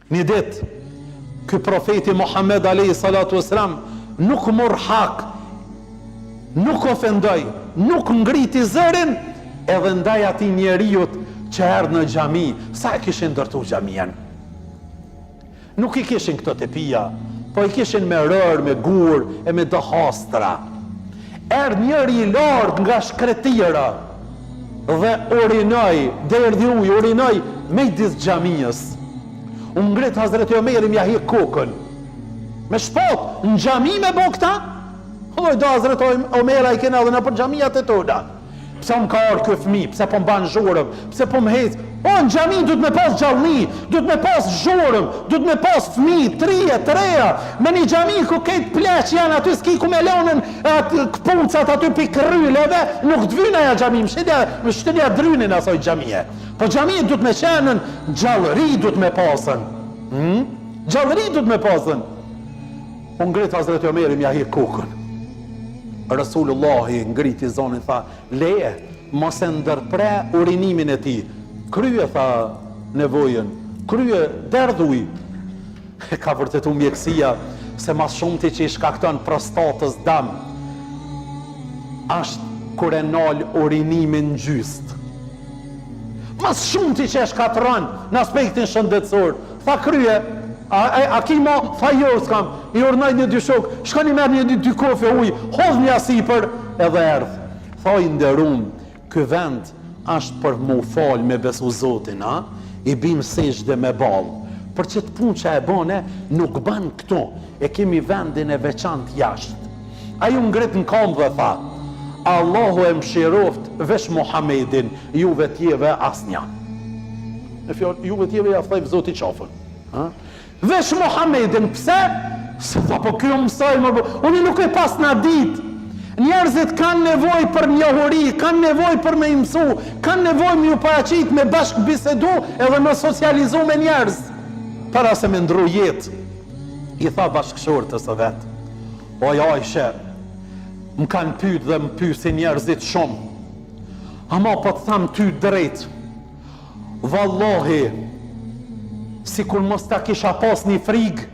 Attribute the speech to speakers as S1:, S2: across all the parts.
S1: Një ditë, ky profeti Muhammed alayhi salatu wasalam nuk mor hak, nuk ofendoi, nuk ngriti zërin edhe ndaj atij njeriut që erdhë në xhami. Sa e kishin ndërtuar xhamian? Nuk i kishin këto tepia, po i kishin me rër, me gur e me dohastra. Erdhë njëri i lartë nga shkretira dhe urinoi, derdhi ujë, urinoi midis xhamisë. U ngrit Hazreti Omeri mja hi kokën. Me shpat, në xhami me bo këta? Do Hazreti Omera i kena dhe në për xhamijat e tona. Pse më ka arë kë fëmi, pse po më banë zhurëm, pse po më hecë. O, në xhami du të me pas gjallni, du të me pas zhurëm, du të me pas fëmi, trije, treja. Me një xhami ku kejtë pleq janë aty s'ki ku me lonën këpuncat aty pi kryleve, nuk të vyna ja xhami, më shtënja drynin asoj xhamije. Po xhamia du të me qenën, gjallëri du të me pasën. Gjallëri du të me pasën. Unë ngritë Hazreti Omeri mja hi kokën. Rasulullahi ngriti zonin, tha, leje, mos e ndërpre urinimin e ti. Krye, tha, nevojen. Krye, derdhuj. Ka vërtetu mjekësia se mas shumë ti që i shkakton prostatës dam, ashtë kur e nal urinimin gjyst. Mas shumë ti që e shkatron në aspektin shëndetësor. Tha krye, a kimo, tha jo s'kam, i urnaj një dy shok, shkoni merë një dy kofe uj, hodh një asipër edhe erdh. Tha i nderum, ky vend ashtë për mu fal me besu Zotin, i bim sejshde me balë. Për që të pun që e bone, nuk ban këto, e kemi vendin e veçant jashtë. A ju ngrit në kam dhe tha, Allahu e mshiroft vesh Muhammedin, juve tjeve asnja. E fjallë, juve tjeve ja thajv Zoti qafën. Vesh Muhammedin, pse? Se tha, po kjo mësaj më bë, unë nuk e pas në ditë. Njerëzit kanë nevoj për njohuri, kanë nevoj për me imësu, kanë nevoj me ju paraqit, me bashkë bisedu edhe me socializu me njerëz. Para se me ndru jetë, i tha bashkëshortës e vetë, oj Ajshe, më kanë pyet dhe më pyesin njerëzit shumë, ama po të tham ty drejt, vallahi, si kur mos ta kisha pas një frigë,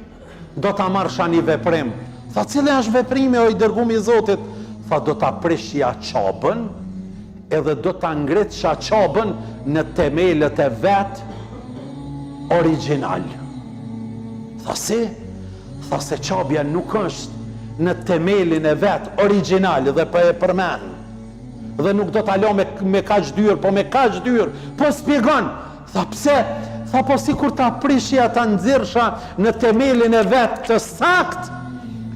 S1: do ta marrsha një veprim. Tha, cile është veprimi o i dërgumi i Zotit? Tha, do ta prishja qabën, edhe do ta ngritësha qabën në temelët e vetë original. Tha, si? Tha, se qabja nuk është në temelin e vetë original dhe për e përmen. Dhe nuk do ta lo me kaq dyrë, po me kaq dyrë, po spjegon. Tha, pse? Tha, po si kur ta prishja ta nxirrsha në temelin e vetë të sakt,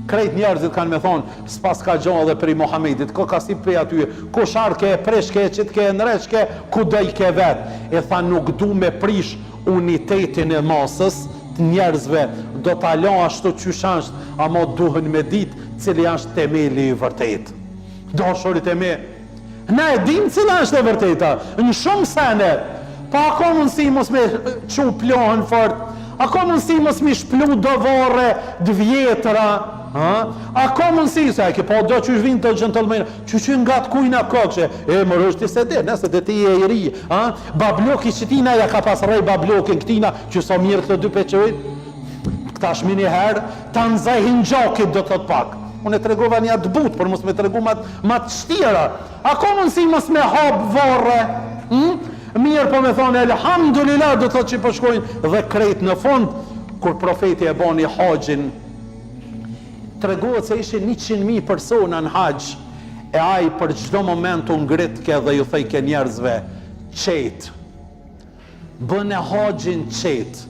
S1: krejt njerëzit kanë me thonë, s'pas ka gjohë dhe për i Muhammedit, ko ka si për aty, ku sharke, e preshke, e qitke, e nreshke, ku do i ke vetë. E tha, nuk du me prish unitetin e masës të njerëzve, do ta lo ashtu qysh ashtë, ama duhen me ditë cili është temeli i vërtet. Dashurit e me, ne e dim cila është e vërteta, në shumë sene, pa ako mundësi mos me qu plohën fort, ako mundësi mos me shplu do vorre dë vjetra, ako mundësi, se e ke pa do që vinë të gjentalmejnë, që nga të kujna kokëshe, e më rështë i se dhe, nëse dhe ti e i ri, babloki që tina ja ka pas rej bablokin këtina, që so mirë këtë dy peqojt, këta shmini herë, ta nëzajhin gjakit do të të pak. Unë e tregova një atë but, për mos me tregu ma të shtira. Ako mundësi mos me hapë vorre, mirë po me thonë, elhamdulillah, do të thotë që përshkojnë, dhe krejt në fund, kur profeti e bani haqin, tregohet se ishin 100.000 persona në haq, e aj për çdo moment u ngritke dhe ju thejke njerëzve, qetë, bëne haqin qetë,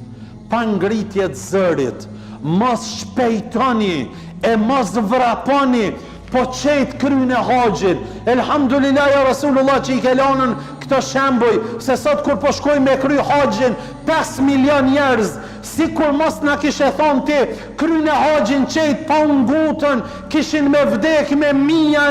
S1: pa ngritjet zërit, mos shpejtoni, e mos vraponi, po qetë kryne haqin. Elhamdulillah ja Rasulullah që i kelanën këto shembuj, se sot kur po shkoj me kry haqin 5 milion njerëz, si kur mos na kishe thonë ti, kryne haqin qetë pa ngutën, kishin me vdek me mija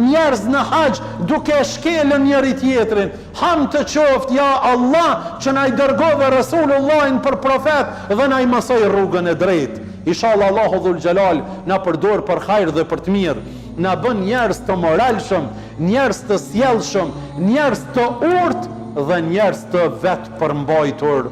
S1: njerëz në haq, duke shkelën njëri tjetrin. Ham të qoft, ja Allah, që na i dërgove Rasulullahin për profet dhe na i mësoj rrugën e drejtë. Inshallah Allahu dhul Gjelal na përdor për hajër dhe për të mirë, na bën njerëz të moralshëm, njerëz të sjellshëm, njerëz të urtë dhe njerëz të vetë përmbajtur.